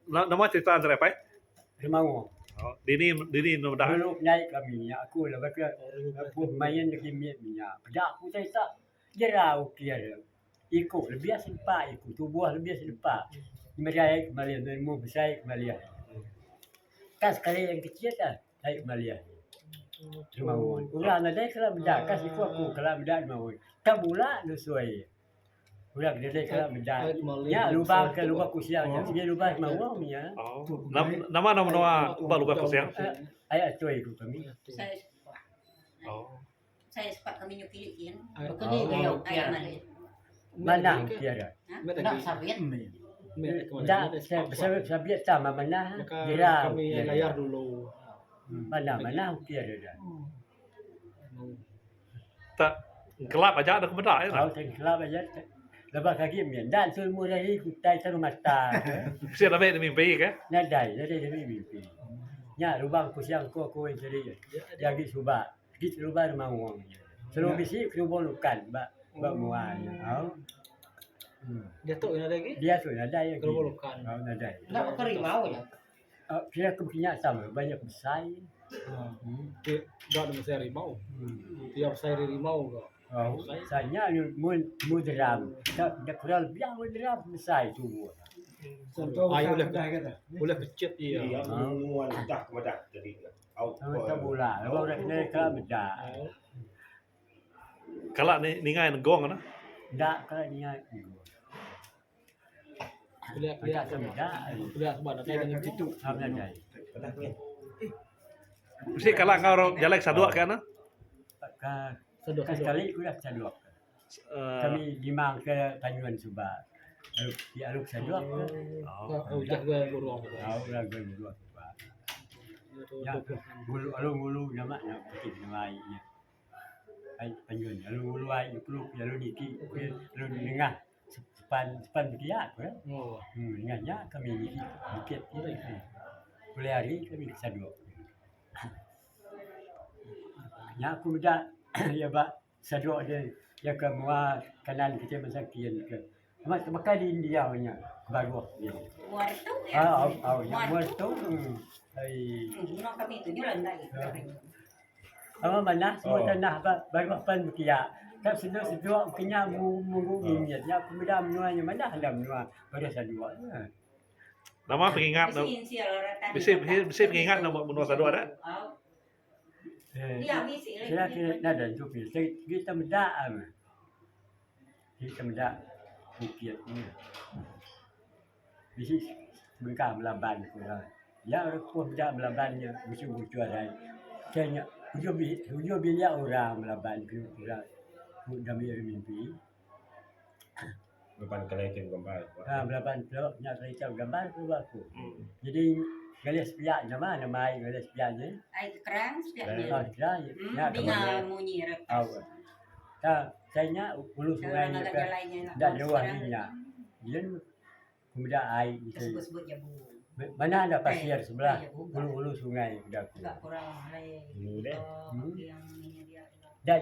Nama cerita antara apa? Remau. Dini dah. Dulu naik ke minyak aku lepas tu aku main lagi minyak. Pedak aku saya tak jerau kira. Ikut lebih sempat ikut tubuh lebih sempat. Mereka kembali ilmu besar kembali. Kan sekali yang kecil kan naik kembali. Remau. Ulah ada kalau bedak kas ikut aku kalau bedak mau. Tak pula nusuai. Ulah dia kalau bedak. Ya lubang ke lubang kusiang. Dia lubang mau ya. Nama lubang kusiang. Ayah tu ikut kami. Saya sepak kami nyukiin. Kini dia Ayah mana? Mana tiada. Nak sabit. Tak, saya biar sama mana. Jerau. Kami layar dulu. Mana tiada dah. Tak gelap aja ada kebedak ya. Kau tenggelam aja. Lepas kaki mian dan semua dari kutai terus mata. Siapa ada mimpi ke? Nadai demi mimpi. Nya lubang kusiang ko jadi. Jadi subak. Kita lubang mau. Selalu bisi kerubung lukan, bak muanya. Dia tu yang ada lagi? Dia tu nadai yang Kerubung lukan. Nadai. Nak kerimau ya. Kira kepunya sama banyak besar. Dah ada mesti harimau. Tiap saya harimau kok. Saya mun deram. Tak kurang biang mun deram besar tu. Ayo boleh kecil dia. Iya, muan dah kemedah jadi. Tak bola. Kalau dah kena kalau bedak. Kalau ni ngai ngong na. Tak kalau ni. Boleh Tak bedak. boleh sebab nak dengan Itu sama nadai. Mesti kalau ngau jalek sadua kan? sedot Sekali aku dah sadua. Kami dimang ke Tanjung Subak. Di Aluk sadua. Udah gue burung. Tahu dah gue dua. Ya, gulu nama nak bikin nama airnya. Air Tanjung. Gulu air gulu dikit. Lalu dengar sepan biak kan. Dengarnya kami dikit boleh hari kami sadua. Ya aku dah ya pak sadua dia ya ke mua kanan kita masakian ke. Maka di India punya baru dia. Wartu Ah, ya. yang wartu. Ai. Nak kami tu jualan lagi. Apa mana semua tanah baru pan kia. Kan sedua kenya munggu minyak. Aku dah menuanya mana ada menua pada sadua. Nama pengingat. Bisa pengingat nama benua sadua ada. Dia misi Saya tidak ada cukup. Kita mendak Kita mendak bukit ni. Bisi mereka melaban kurang. Ya orang pun mendak melabannya musuh-musuh ada. Kayaknya hujung bilik orang melaban kurang. Demi mimpi. Depan kelai ke gambar. Melaban kelok nak cerita gambar tu aku. Jadi galis piak nama air galis piaknya. Air kerang setiapnya. Kerang. Bingal munyi Tahu. Tak, saya hulu sungai ni ke dah luar minyak. Dia kemudian air Sebut-sebut ya bu. mana ada pasir sebelah hulu sungai dah. Tak kurang lain. Ini deh. Yang ini dia. Dah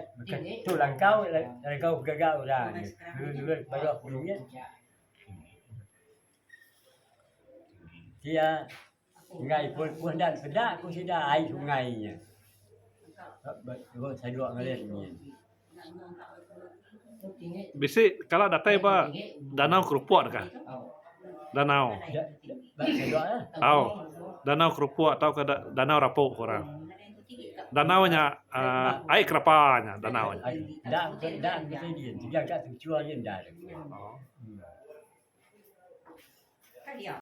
tu langkau gagal orang. Dulu baru aku ingat. Dia sungai pun dah sedak aku sudah air sungainya. Baru saya dua ngalir ni. Bisa kalau datai apa danau kerupuk kah? Danau. Tahu. Danau kerupuk atau ke danau rapuk orang. Danaunya air kerapanya danaunya. Dah kita dia tiga kat tujuan je dah. Kan dia.